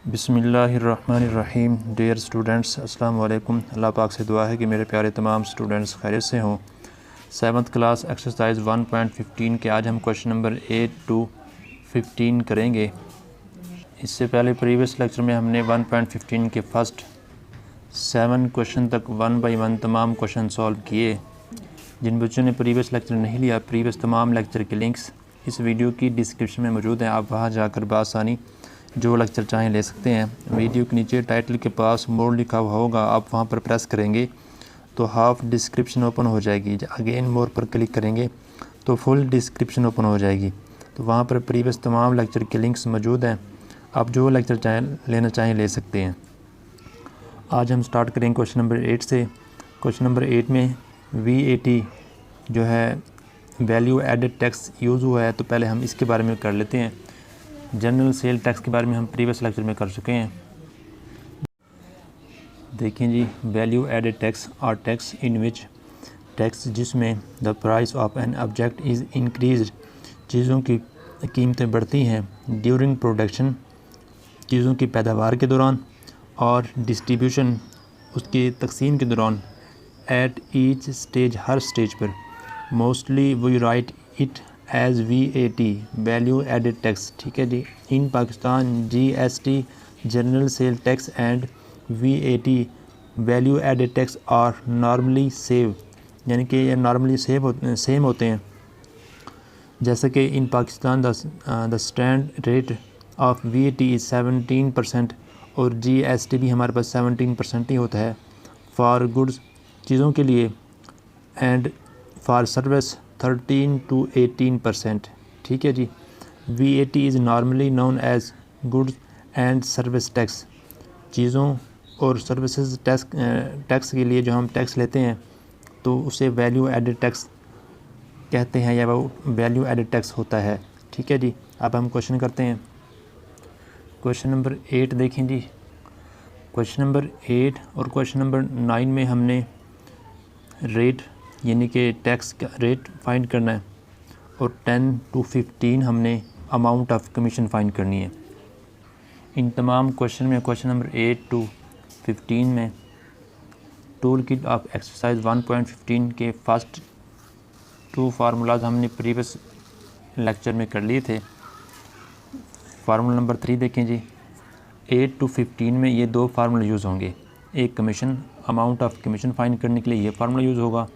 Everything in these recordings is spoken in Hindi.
बिस्मिल्लाहिर्रहमानिर्रहीम। डियर स्टूडेंट्स, अस्सलाम वालेकुम। अल्लाह पाक से दुआ है कि मेरे प्यारे तमाम स्टूडेंट्स खैरियत से हों। 7th क्लास एक्सरसाइज 1.15 के आज हम क्वेश्चन नंबर 8 to 15 करेंगे। इससे पहले प्रीवियस लेक्चर में हमने 1.15 के फर्स्ट 7 क्वेश्चन तक 1 बाई 1 तमाम क्वेश्चन सॉल्व किए। जिन बच्चों ने प्रीवियस लेक्चर नहीं लिया, प्रीवियस तमाम लेक्चर के लिंक्स इस वीडियो की डिस्क्रिप्शन में मौजूद हैं। आप वहां जाकर बआसानी जो लेक्चर चाहें ले सकते हैं। वीडियो के नीचे टाइटल के पास मोर लिखा हुआ होगा, आप वहां पर प्रेस करेंगे तो हाफ डिस्क्रिप्शन ओपन हो जाएगी। अगेन मोर पर क्लिक करेंगे तो फुल डिस्क्रिप्शन ओपन हो जाएगी। तो वहां पर प्रीवियस तमाम लेक्चर के लिंक्स मौजूद हैं। आप जो लेक्चर लेना चाहें ले सकते हैं। आज हम स्टार्ट करेंगे क्वेश्चन नंबर 8 से। क्वेश्चन नंबर 8 में VAT जो है वैल्यू एडेड टैक्स यूज़ हुआ है, तो पहले हम इसके बारे में कर लेते हैं। जनरल सेल टैक्स के बारे में हम प्रीवियस लेक्चर में कर चुके हैं। देखें जी, वैल्यू एडेड टैक्स और टैक्स इन विच टैक्स जिसमें the price of an object is increased, चीज़ों की कीमतें बढ़ती हैं ड्यूरिंग प्रोडक्शन, चीज़ों की पैदावार के दौरान, और डिस्ट्रीब्यूशन, उसकी तकसीम के दौरान, एट ईच स्टेज, हर स्टेज पर। Mostly we write it as VAT value added tax. ठीक है जी। In Pakistan GST general sale tax and VAT value added tax are normally save, यानी कि ये नॉर्मली सेम होते हैं। जैसे कि in Pakistan the stand rate of VAT is 17% और GST भी हमारे पास 17% ही होता है फॉर गुड्स, चीज़ों के लिए, एंड फॉर सर्विस 13 to 18%। ठीक है जी। VAT is normally known as goods and service tax, चीज़ों और सर्विसेज टैक्स के लिए जो हम टैक्स लेते हैं तो उसे वैल्यू एडेड टैक्स कहते हैं, या वो वैल्यू एडेड टैक्स होता है। ठीक है जी। अब हम क्वेश्चन करते हैं। क्वेश्चन नंबर 8 देखें जी। क्वेश्चन नंबर 8 और क्वेश्चन नंबर 9 में हमने रेट यानी कि टैक्स का रेट फाइंड करना है, और 10 to 15 हमने अमाउंट ऑफ कमीशन फाइंड करनी है। इन तमाम क्वेश्चन में क्वेश्चन नंबर 8 to 15 में टूल किट ऑफ एक्सरसाइज 1.15 के फर्स्ट 2 फार्मूलाज हमने प्रीवियस लेक्चर में कर लिए थे। फार्मूला नंबर 3 देखें जी। 8 to 15 में ये 2 फार्मूले यूज़ होंगे। एक commission, amount of commission find करने के लिए ये फार्मूला यूज़ होगा,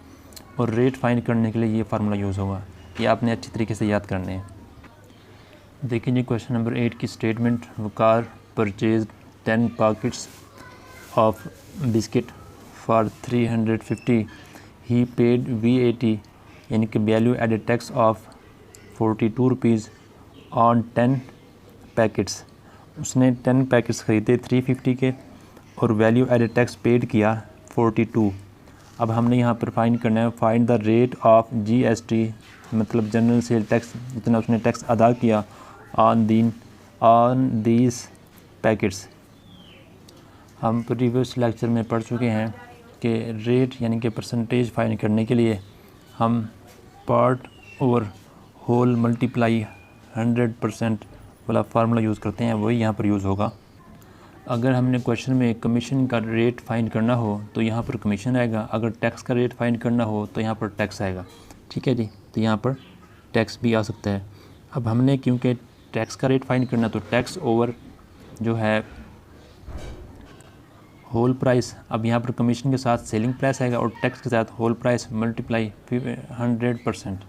और रेट फाइंड करने के लिए ये फार्मूला यूज़ होगा। ये आपने अच्छी तरीके से याद करने हैं। देखिए जी, क्वेश्चन नंबर 8 की statement. Waqar purchase 10 packets of biscuit for 350, he paid VAT यानी कि value added tax of 42 rupees on 10 packets. उसने 10 पैकेट्स ख़रीदे 350 के, और वैल्यू एडेड टैक्स पेड किया 42। अब हमने यहाँ पर फाइंड करना है, find the rate of GST मतलब जनरल सेल टैक्स, जितना उसने टैक्स अदा किया ऑन दीज पैकेट्स। हम प्रीवियस लेक्चर में पढ़ चुके हैं कि रेट यानी कि परसेंटेज फाइंड करने के लिए हम पार्ट ओवर होल मल्टीप्लाई 100% वाला फार्मूला यूज़ करते हैं, वही यहाँ पर यूज़ होगा। अगर हमने क्वेश्चन में कमीशन का रेट फाइंड करना हो तो यहाँ पर कमीशन आएगा, अगर टैक्स का रेट फाइंड करना हो तो यहाँ पर टैक्स आएगा। ठीक है जी। तो यहाँ पर टैक्स भी आ सकता है। अब हमने क्योंकि टैक्स का रेट फाइंड करना, तो टैक्स ओवर जो है होल प्राइस, अब यहाँ पर कमीशन के साथ सेलिंग प्राइस आएगा और टैक्स के साथ होल प्राइस मल्टीप्लाई 100%।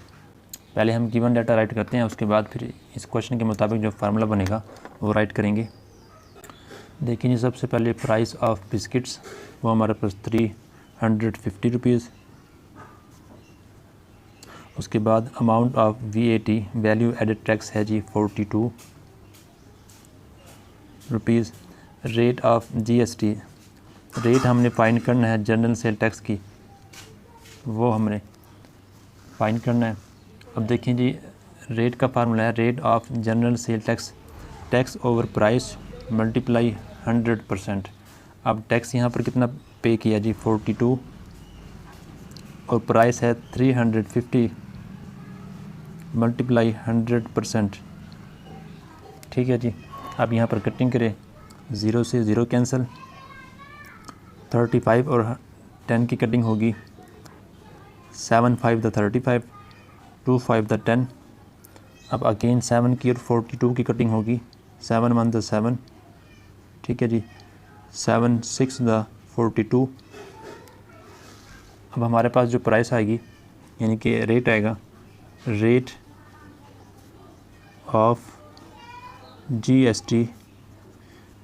पहले हम गिवन डाटा राइट करते हैं, उसके बाद फिर इस क्वेश्चन के मुताबिक जो फार्मूला बनेगा वो राइट करेंगे। देखिए जी, सबसे पहले प्राइस ऑफ बिस्किट्स वो हमारे पास 350 रुपीज़। उसके बाद amount of VAT value added tax है जी 42 rupees. Rate of GST, rate हमने फाइंड करना है जनरल सेल टैक्स की, वो हमने फाइंड करना है। अब देखें जी, रेट का फार्मूला है rate of general sale tax, tax over price multiply 100%। अब टैक्स यहाँ पर कितना पे किया जी 42, और प्राइस है 350 मल्टीप्लाई 100%। ठीक है जी। अब यहाँ पर कटिंग करें ज़ीरो से ज़ीरो कैंसिल, 35 और 10 की कटिंग होगी, 7 5 द 35, 2 5 द 10। अब अगेन 7 की और 42 की कटिंग होगी, 7 1 द 7, ठीक है जी, 7 6 द 42। अब हमारे पास जो प्राइस आएगी यानी कि रेट आएगा, rate of GST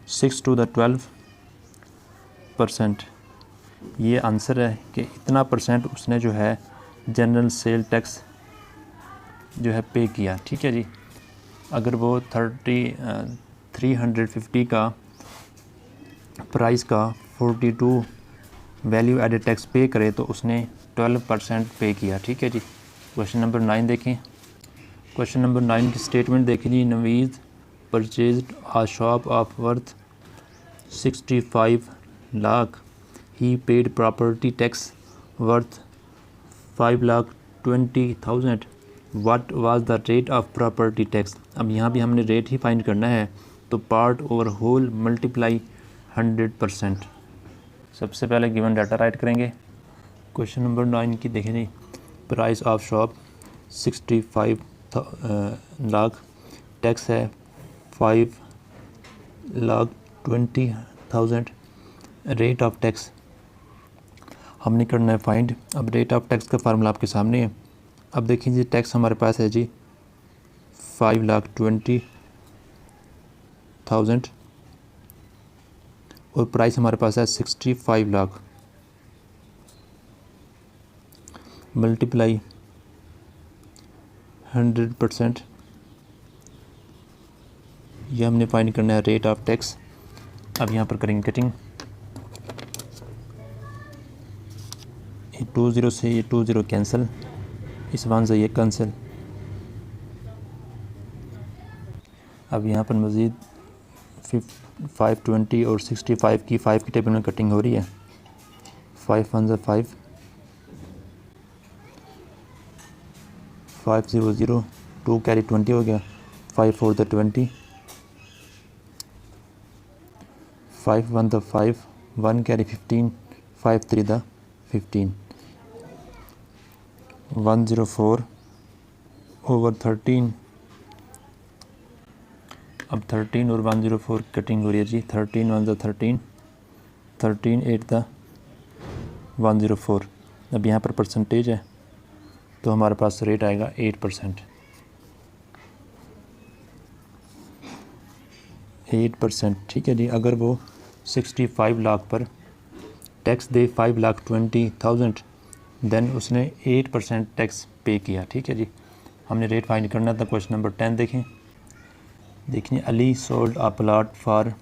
6 to the 12%। ये आंसर है कि इतना परसेंट उसने जो है जनरल सेल टैक्स जो है पे किया, ठीक है जी। अगर वो 350 का प्राइस का 42 वैल्यू एडेड टैक्स पे करे तो उसने 12% पे किया, ठीक है जी। क्वेश्चन नंबर 9 देखें। क्वेश्चन नंबर 9 की स्टेटमेंट देखें जी। Naveez purchased a shop of worth 65 lakh, he paid property tax worth 5,20,000। What was the rate of property tax. अब यहाँ भी हमने रेट ही फाइंड करना है, तो पार्ट ओवर होल मल्टीप्लाई 100%। सबसे पहले गिवन डाटा राइट करेंगे। क्वेश्चन नंबर 9 की देखें जी। Price of shop 65 lakh, tax है 5,20,000। रेट ऑफ टैक्स हमने करना है फाइंड। अब रेट ऑफ टैक्स का फार्मूला आपके सामने है। अब देखिए जी, टैक्स हमारे पास है जी 5,20,000 और प्राइस हमारे पास है 65 लाख, मल्टीप्लाई 100%। यह हमने फाइंड करना है रेट ऑफ टैक्स। अब यहाँ पर करेंगे कटिंग, ये 20 से ये 20 कैंसिल, इस 1 से ये कैंसिल। अब यहाँ पर मज़ीद 520 और 65 की 5 की टेबल में कटिंग हो रही है। 5 1 5, 5 0 0, 2 कैरी 20 हो गया, 5 4 the 20, 5 1 the 5, 1 carry 15, 5 3 the 15, 104 over 13। अब 13 और 104 कटिंग हो रही है जी। 13 1 द 13, 13 8 द 104। अब यहाँ पर परसेंटेज है तो हमारे पास रेट आएगा 8%। 8%, ठीक है जी। अगर वो 65 लाख पर टैक्स दे 5,20,000, देन उसने 8% टैक्स पे किया, ठीक है जी। हमने रेट फाइंड करना था। क्वेश्चन नंबर 10 देखें। देखिए, Ali sold a plot for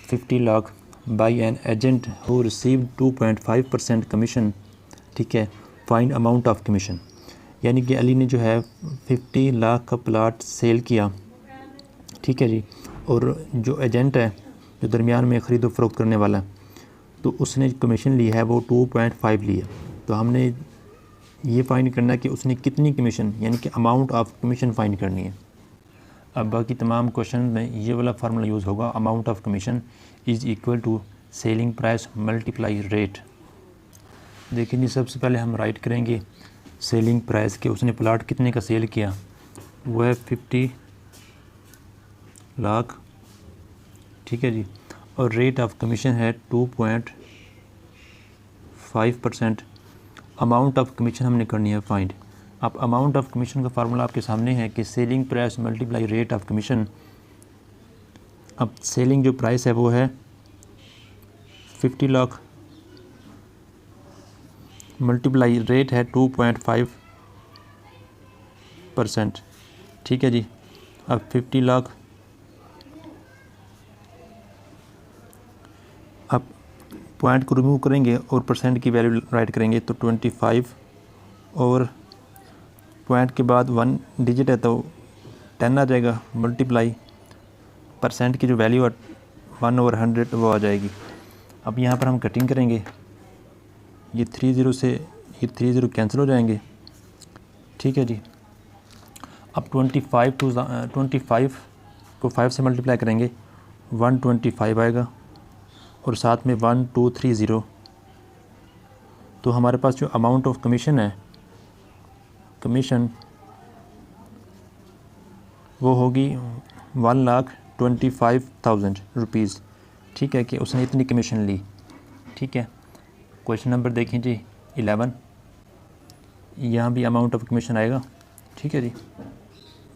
50 lakh by an agent who received 2.5% commission, ठीक है। Find amount of commission. यानी कि अली ने जो है 50 लाख का प्लाट सेल किया, ठीक है जी। और जो एजेंट है, जो दरमियान में ख़रीदो फ़रोख्त करने वाला, तो उसने कमीशन ली है वो 2.5 ली है। तो हमने ये फाइंड करना है कि उसने कितनी कमीशन, यानी कि अमाउंट ऑफ कमीशन फाइंड करनी है। अब बाकी तमाम क्वेश्चन में ये वाला फार्मूला यूज़ होगा, amount of commission is equal to selling price multiply rate. देखिए जी, सबसे पहले हम राइट करेंगे सेलिंग प्राइस के उसने प्लाट कितने का सेल किया, वो है 50 लाख, ठीक है जी। और रेट ऑफ कमीशन है 2.5%। अमाउंट ऑफ कमीशन हमने करनी है फाइंड। अब अमाउंट ऑफ कमीशन का फार्मूला आपके सामने है कि selling price multiply rate of commission. अब सेलिंग जो प्राइस है वो है 50 लाख, मल्टीप्लाई रेट है 2.5%, ठीक है जी। अब 50 लाख, अब पॉइंट को रिमूव करेंगे और परसेंट की वैल्यू राइट करेंगे तो 25, और पॉइंट के बाद 1 डिजिट है तो 10 आ जाएगा, मल्टीप्लाई परसेंट की जो वैल्यू है 1/100 वो आ जाएगी। अब यहाँ पर हम कटिंग करेंगे, ये 30 से ये 30 कैंसिल हो जाएंगे, ठीक है जी। अब 25 को 5 से मल्टीप्लाई करेंगे 125 आएगा और साथ में 1230, तो हमारे पास जो अमाउंट ऑफ कमीशन है, कमीशन वो होगी 1,25,000 रुपीज़। ठीक है कि उसने इतनी कमीशन ली। ठीक है, क्वेश्चन नंबर देखें जी 11, यहाँ भी अमाउंट ऑफ कमीशन आएगा। ठीक है जी,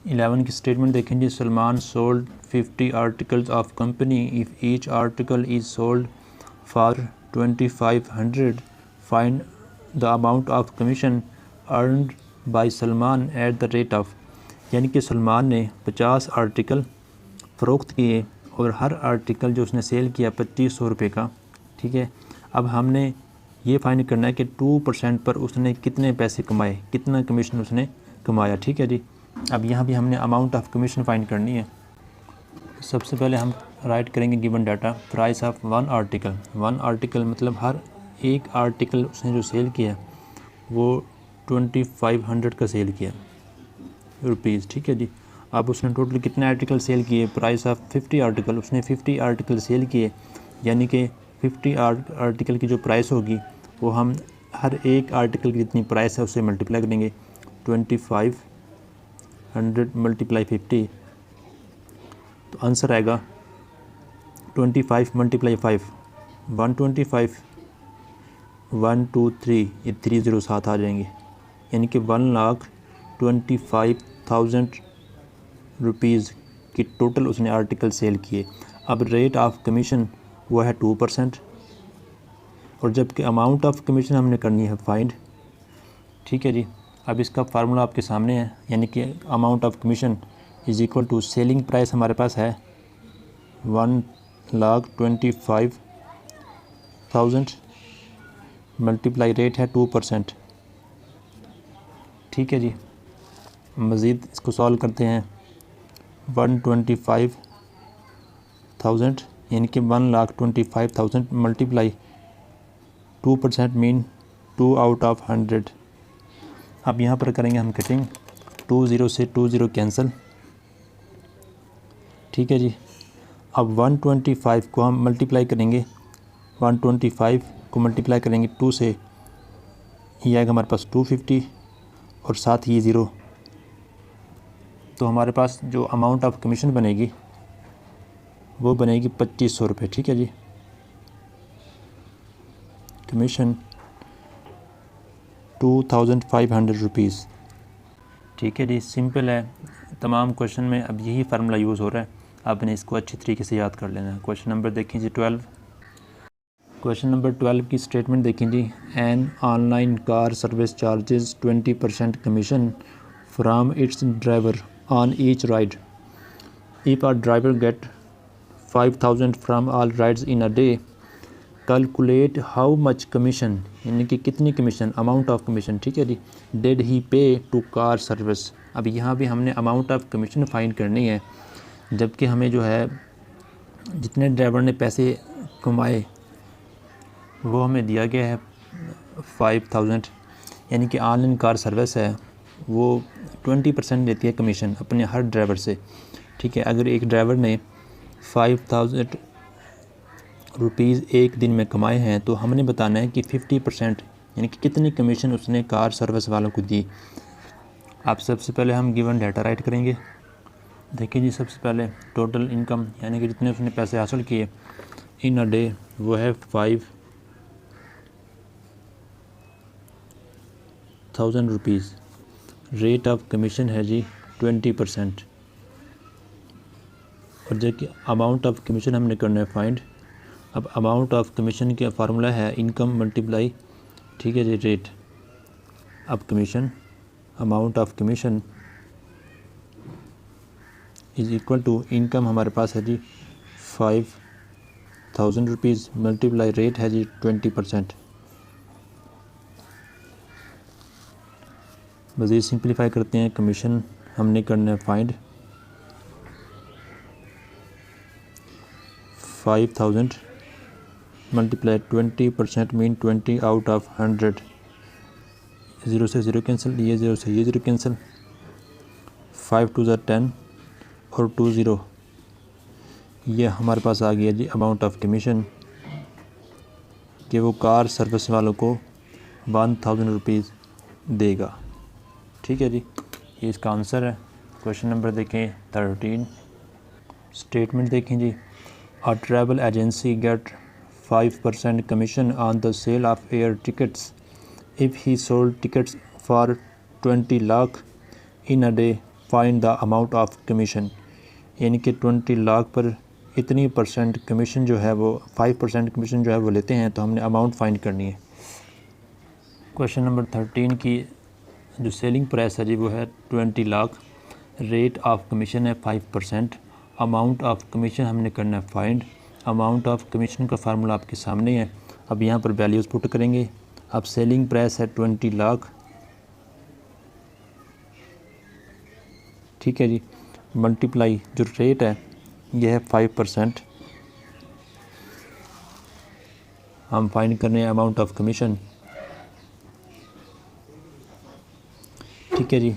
11 की स्टेटमेंट देखें जी, Salman sold 50 articles of company, if each article is sold for 2500, find the amount of commission earned by Salman at the rate of, यानी कि सलमान ने 50 आर्टिकल फ़रोख्त किए और हर आर्टिकल जो उसने सेल किया 2500 रुपये का। ठीक है, अब हमने ये फाइंड करना है कि 2% पर उसने कितने पैसे कमाए, कितना कमीशन उसने कमाया। ठीक है जी, अब यहाँ भी हमने अमाउंट ऑफ कमीशन फाइंड करनी है। सबसे पहले हम राइट करेंगे given data, price of one article मतलब हर एक आर्टिकल उसने जो सेल किया वो 2500 का सेल किया रुपीज़। ठीक है जी, अब उसने टोटल कितने आर्टिकल सेल किए, प्राइस ऑफ 50 आर्टिकल, उसने 50 आर्टिकल सेल किए, यानी कि 50 आर्टिकल की जो प्राइस होगी वो हम हर एक आर्टिकल की जितनी प्राइस है उससे मल्टीप्लाई करेंगे, 2500 मल्टीप्लाई 50, तो आंसर आएगा 25 मल्टीप्लाई 5, 125, 1 2 3, ये 30 साथ आ जाएंगे, यानी कि 1,25,000 रुपीज़ की टोटल उसने आर्टिकल सेल किए। अब रेट ऑफ कमीशन वो है 2%, और जबकि अमाउंट ऑफ कमीशन हमने करनी है फाइंड। ठीक है जी, अब इसका फार्मूला आपके सामने है, यानी कि amount of commission is equal to selling price हमारे पास है 1,25,000 मल्टीप्लाई रेट है 2%। ठीक है जी, मज़ीद इसको सॉल्व करते हैं, 125,000 यानी कि 1,25,000 मल्टीप्लाई 2% मीन 2 आउट ऑफ 100। अब यहाँ पर करेंगे हम कटिंग, 20 से 20 कैंसिल। ठीक है जी, अब 125 को हम मल्टीप्लाई करेंगे, 125 को मल्टीप्लाई करेंगे 2 से, ये आएगा हमारे पास 250 और साथ ही 0, तो हमारे पास जो अमाउंट ऑफ कमीशन बनेगी वो बनेगी 2500 रुपये। ठीक है जी, कमीशन 2,500 रुपीज़। ठीक है जी, सिंपल है, तमाम क्वेश्चन में अब यही फार्मूला यूज़ हो रहा है, आपने इसको अच्छी तरीके से याद कर लेना है। क्वेश्चन नंबर देखें जी 12, क्वेश्चन नंबर 12 की स्टेटमेंट देखें जी, an online car service charges 20% commission from its driver on each ride, if a driver get 5,000 from all rides in a day, calculate how much commission, यानी कि कितनी कमीशन, अमाउंट ऑफ कमीशन। ठीक है जी, डिड ही पे टू कार सर्विस। अब यहाँ भी हमने अमाउंट ऑफ कमीशन फाइंड करनी है, जबकि हमें जो है जितने ड्राइवर ने पैसे कमाए वो हमें दिया गया है 5,000, यानी कि ऑनलाइन कार सर्विस है वो 20% देती है कमीशन अपने हर ड्राइवर से। ठीक है, अगर एक ड्राइवर ने 5,000 रुपीज़ एक दिन में कमाए हैं तो हमने बताना है कि 50% यानी कि कितनी कमीशन उसने कार सर्विस वालों को दी। आप सबसे पहले हम गिवन डाटा राइट करेंगे। देखिए जी, सबसे पहले टोटल इनकम यानी कि जितने उसने पैसे हासिल किए इन अ डे वो है 5,000 रुपीज़, रेट ऑफ कमीशन है जी 20%, और जबकि अमाउंट ऑफ कमीशन हमने करना है फाइंड। अब अमाउंट ऑफ कमीशन का फार्मूला है इनकम मल्टीप्लाई, ठीक है जी, रेट। अब commission, amount of commission is equal to income हमारे पास है जी 5,000 रुपीज़ मल्टीप्लाई रेट है जी 20%। मज़ीद सिंप्लीफाई करते हैं, कमीशन हमने करना है find 5,000 multiply 20% mean 20 out of 100, 0 से 0 कैंसिल, ये 0 से ये 0 कैंसिल, 5 2 ज़ा 10 और 2 0 ये हमारे पास आ गया जी अमाउंट ऑफ कमीशन कि वो कार सर्विस वालों को 1000 रुपीज़ देगा। ठीक है जी, ये इसका आंसर है। क्वेश्चन नंबर देखें 13। स्टेटमेंट देखें जी, a travel agency get 5% commission on the sale of air tickets if he sold tickets for 20 lakh in a day, find the amount of commission. यानी कि 20 लाख पर इतनी परसेंट कमीशन जो है वो 5% कमीशन जो है वो लेते हैं, तो हमने अमाउंट फाइंड करनी है। क्वेश्चन नंबर 13 की जो सेलिंग प्राइस है जी वो है 20 लाख, रेट ऑफ कमीशन है 5%, अमाउंट ऑफ कमीशन हमने करना है फाइंड। अमाउंट ऑफ कमीशन का फार्मूला आपके सामने है। अब यहाँ पर वैल्यूज़ पुट करेंगे। अब सेलिंग प्राइस है 20 लाख, ठीक है जी, मल्टीप्लाई जो रेट है यह है 5%, हम फाइंड करने हैं अमाउंट ऑफ कमीशन। ठीक है जी,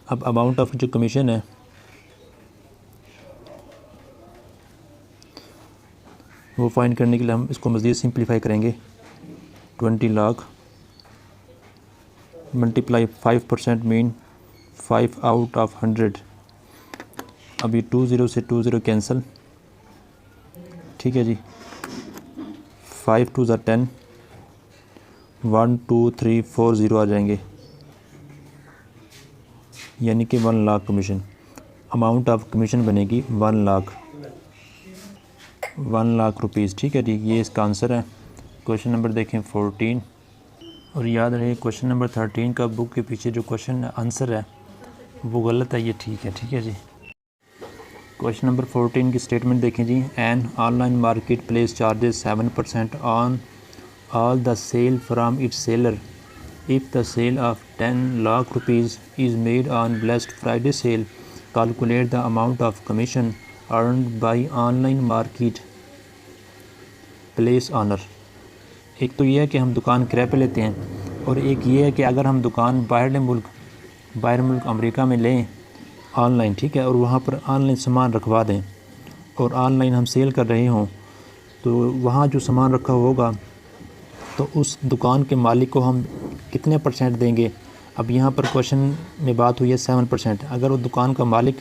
अब अमाउंट ऑफ जो कमीशन है वो फाइंड करने के लिए हम इसको मज़ीद सिंप्लीफाई करेंगे। 20 lakh multiply 5% mean 5 out of 100। अभी 20 से 20 कैंसिल, ठीक है जी, 5 2 ज़ा 10, 1 2 3 4 0 आ जाएंगे, यानी कि 1 lakh commission. Amount of commission बनेगी 1 लाख रुपीज़। ठीक है जी, ये इसका आंसर है। क्वेश्चन नंबर देखें 14। और याद रहे क्वेश्चन नंबर 13 का बुक के पीछे जो क्वेश्चन आंसर है वो गलत है, ये ठीक है। ठीक है जी, क्वेश्चन नंबर 14 की स्टेटमेंट देखें जी, an online market place charges 7% on all the sale from its seller if the sale of 10 lakh rupees is made on blessed Friday sale, calculate the amount of commission earned by online market place owner. एक तो ये है कि हम दुकान किराए पे लेते हैं, और एक ये है कि अगर हम दुकान बाहर मुल्क अमेरिका में लें ऑनलाइन, ठीक है, और वहाँ पर ऑनलाइन सामान रखवा दें और ऑनलाइन हम सेल कर रहे हों, तो वहाँ जो सामान रखा होगा तो उस दुकान के मालिक को हम कितने परसेंट देंगे। अब यहाँ पर क्वेश्चन में बात हुई है 7%। अगर वो दुकान का मालिक,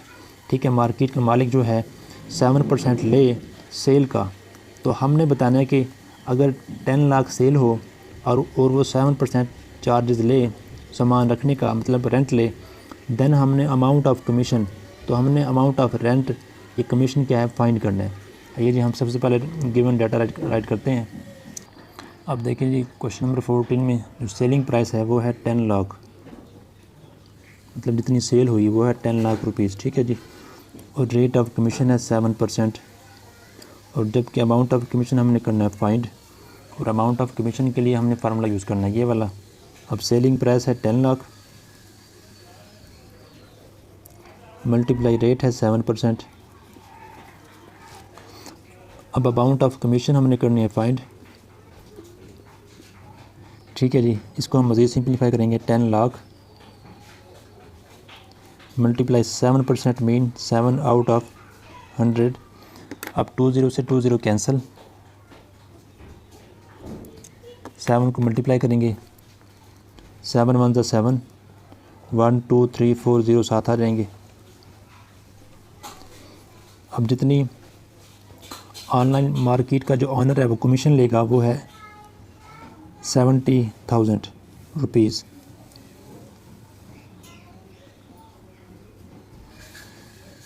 ठीक है, मार्केट का मालिक जो है 7% ले सेल का, तो हमने बताना है कि अगर 10 लाख सेल हो और वो 7% चार्जेस ले सामान रखने का, मतलब रेंट ले, देन हमने अमाउंट ऑफ कमीशन, तो हमने अमाउंट ऑफ रेंट, ये कमीशन क्या है फाइंड करना है। ये जी हम सबसे पहले गिवन डाटा राइट करते हैं। अब देखिए जी क्वेश्चन नंबर 14 में जो सेलिंग प्राइस है वो है 10 लाख, मतलब जितनी सेल हुई वो है 10 लाख रुपीज़। ठीक है जी, और रेट ऑफ कमीशन है 7%, और जबकि अमाउंट ऑफ कमीशन हमने करना है फाइंड, और अमाउंट ऑफ कमीशन के लिए हमने फार्मूला यूज़ करना है ये वाला। अब सेलिंग प्राइस है 10 लाख, मल्टीप्लाई रेट है 7%। अब अमाउंट ऑफ कमीशन हमने करनी है फाइंड। ठीक है जी, इसको हम मज़ीद सिंप्लीफाई करेंगे। 10 lakh multiply 7% mean 7 out of 100। अब 20 से 20 कैंसिल, 7 को मल्टीप्लाई करेंगे, 7 1 7, 1 2 3 4 0 साथ आ जाएंगे। अब जितनी ऑनलाइन मार्केट का जो ऑनर है वो कमीशन लेगा वो है 70,000 रुपीज़।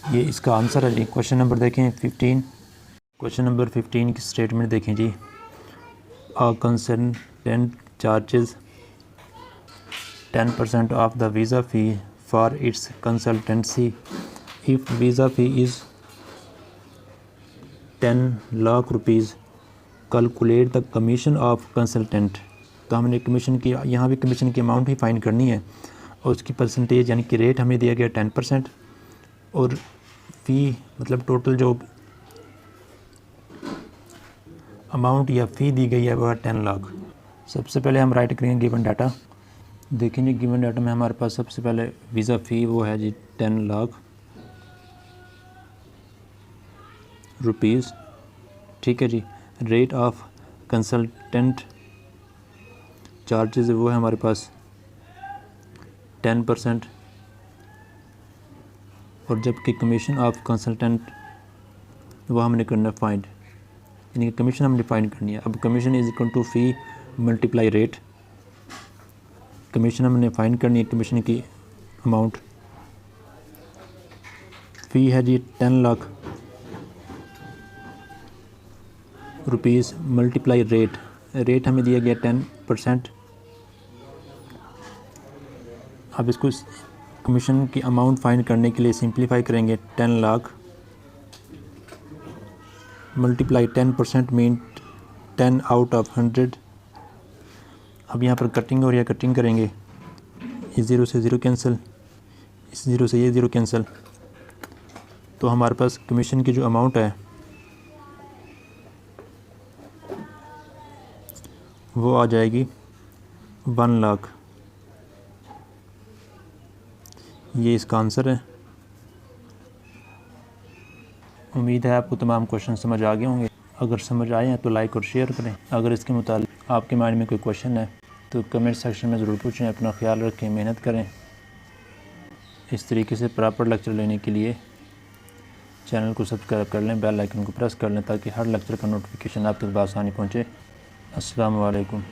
ये इसका आंसर है जी। क्वेश्चन नंबर देखें 15। क्वेश्चन नंबर 15 की स्टेटमेंट देखें जी, a consultant charges 10% of the visa fee for its consultancy if visa fee is 10 lakh rupees, calculate the commission of consultant. तो हमने कमीशन की, यहाँ भी कमीशन की अमाउंट ही फाइंड करनी है, और उसकी परसेंटेज यानी कि रेट हमें दिया गया 10%, और फ़ी मतलब टोटल जो अमाउंट या फ़ी दी गई है वह 10 लाख। सबसे पहले हम राइट करेंगे गिवन डाटा। देखेंगे गिवन डाटा में हमारे पास सबसे पहले वीज़ा फ़ी वो है जी 10 लाख, रुपीज़, ठीक है जी। रेट ऑफ कंसल्टेंट चार्जेस वो है हमारे पास 10%, और जबकि कमीशन ऑफ कंसल्टेंट वो हमने करना फाइंड, यानी कि कमीशन हमने फाइंड करनी है। अब commission is equal to fee multiply rate, commission हमने फाइंड करनी है, कमीशन की अमाउंट। फ़ी है जी 10 lakh rupees multiply rate, rate हमें दिया गया 10%। अब इसको कमीशन की अमाउंट फाइंड करने के लिए सिंप्लीफाई करेंगे। 10 lakh multiply 10% mean 10 out of 100। अब यहाँ पर कटिंग और या कटिंग करेंगे, इस ज़ीरो से ज़ीरो कैंसिल, इस ज़ीरो से ये ज़ीरो कैंसिल, तो हमारे पास कमीशन की जो अमाउंट है वो आ जाएगी 1 लाख। ये इसका आंसर है। उम्मीद है आपको तमाम क्वेश्चन समझ आ गए होंगे। अगर समझ आए हैं तो लाइक और शेयर करें। अगर इसके मुताबिक आपके माइंड में कोई क्वेश्चन है तो कमेंट सेक्शन में ज़रूर पूछें। अपना ख्याल रखें, मेहनत करें। इस तरीके से प्रॉपर लेक्चर लेने के लिए चैनल को सब्सक्राइब कर लें, बेल आइकन को प्रेस कर लें ताकि हर लेक्चर का नोटिफिकेशन आप तक बआसानी पहुँचे। अस्सलाम वालेकुम।